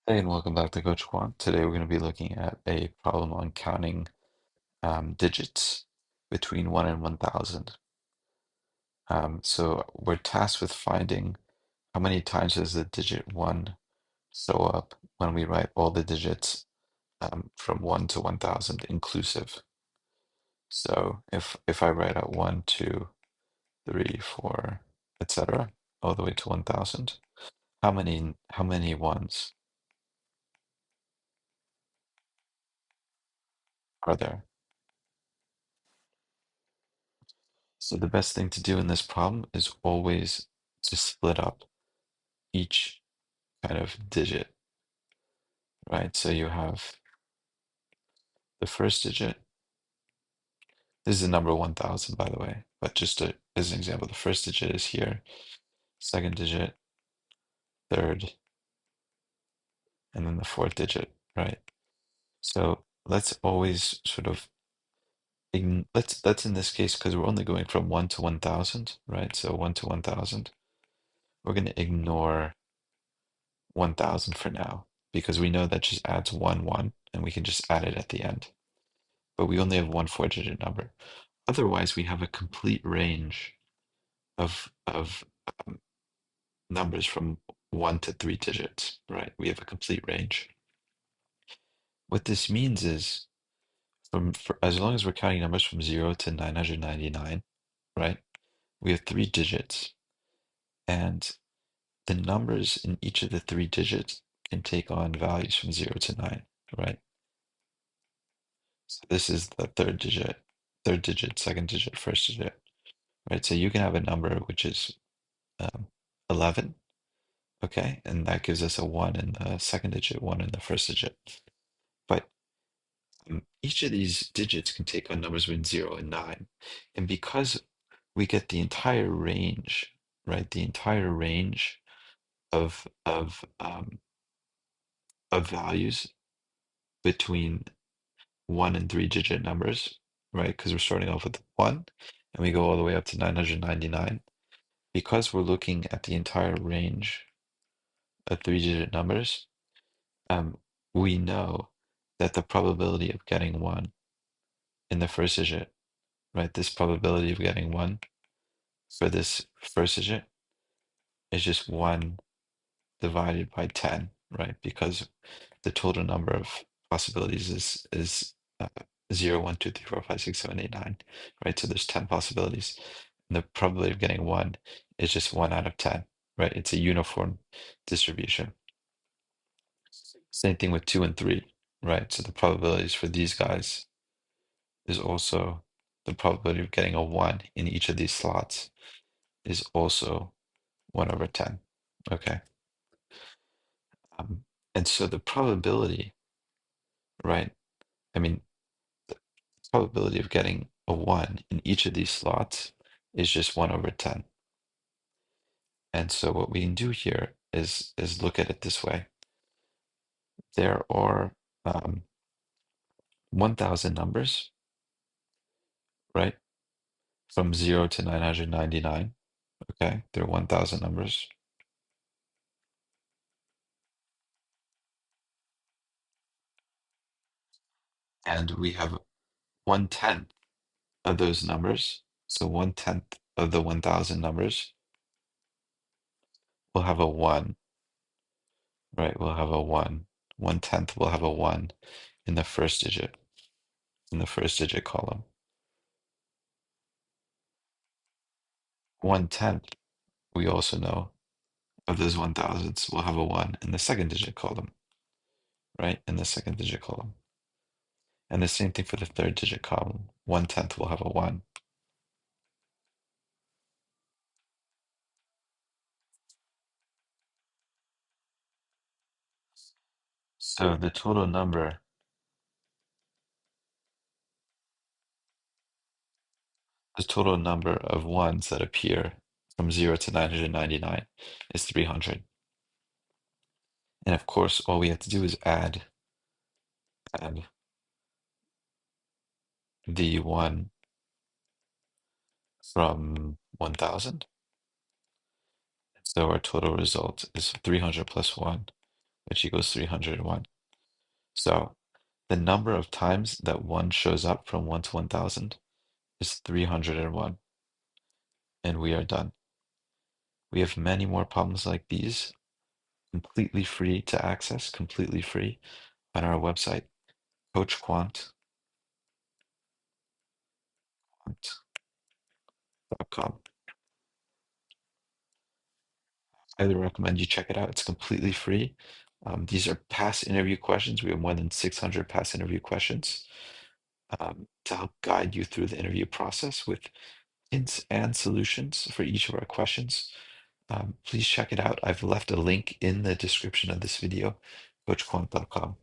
Hey, and welcome back to Coach Quant. Today we're going to be looking at a problem on counting digits between 1 and 1,000. So we're tasked with finding how many times does the digit 1 show up when we write all the digits from 1 to 1,000 inclusive. So if I write out 1, 2, 3, 4, etc., all the way to 1,000, how many ones are there? So the best thing to do in this problem is always to split up each kind of digit, right? So you have the first digit. This is the number 1,000, by the way, but as an example, the first digit is here, second digit, third, and then the fourth digit, right? So let's always sort of let's in this case, because we're only going from 1 to 1,000, right? So 1 to 1,000, we're going to ignore 1,000 for now because we know that just adds 1 1 and we can just add it at the end. But we only have one four-digit number. Otherwise, we have a complete range of numbers from 1 to 3 digits, right? We have a complete range. What this means is as long as we're counting numbers from 0 to 999, right? We have 3 digits, and the numbers in each of the 3 digits can take on values from 0 to 9, right? So this is the third digit, second digit, first digit, right? So you can have a number which is um, 11, okay? And that gives us a 1 in the second digit, 1 in the first digit. But each of these digits can take on numbers between 0 and 9. And because we get the entire range, right? The entire range of values between 1 and 3 digit numbers, right? Because we're starting off with 1 and we go all the way up to 999. Because we're looking at the entire range of 3 digit numbers, um, we know that the probability of getting 1 in the first digit, right? This probability of getting 1 for this first digit is just 1 divided by 10, right? Because the total number of possibilities is 0, 1, 2, 3, 4, 5, 6, 7, 8, 9, right? So there's 10 possibilities. And the probability of getting 1 is just 1 out of 10, right? It's a uniform distribution. Same thing with 2 and 3, right? So the probabilities for these guys is also the probability of getting a 1 in each of these slots is also 1 over 10. Okay. And so the probability, right? I mean, the probability of getting a 1 in each of these slots is just 1 over 10. And so what we can do here is look at it this way. There are 1,000 numbers, right? From 0 to 999. Okay, there are 1,000 numbers. And we have 1/10 of those numbers. So 1/10 of the 1,000 numbers will have a 1, right? We'll have a 1. 1/10 will have a 1 in the first digit, in the first digit column. 1/10, we also know, of those 1,000s will have a 1 in the second digit column, right? In the second digit column. And the same thing for the third digit column. 1/10 will have a 1. So the total number of ones that appear from 0 to 999 is 300. And of course, all we have to do is add the 1 from 1,000. So our total result is 300 plus 1, which equals 301. So the number of times that 1 shows up from 1 to 1000 is 301, and we are done. We have many more problems like these, completely free to access, completely free on our website, coachquant.com. Highly recommend you check it out. It's completely free. These are past interview questions. We have more than 600 past interview questions to help guide you through the interview process with hints and solutions for each of our questions. Please check it out. I've left a link in the description of this video, coachquant.com.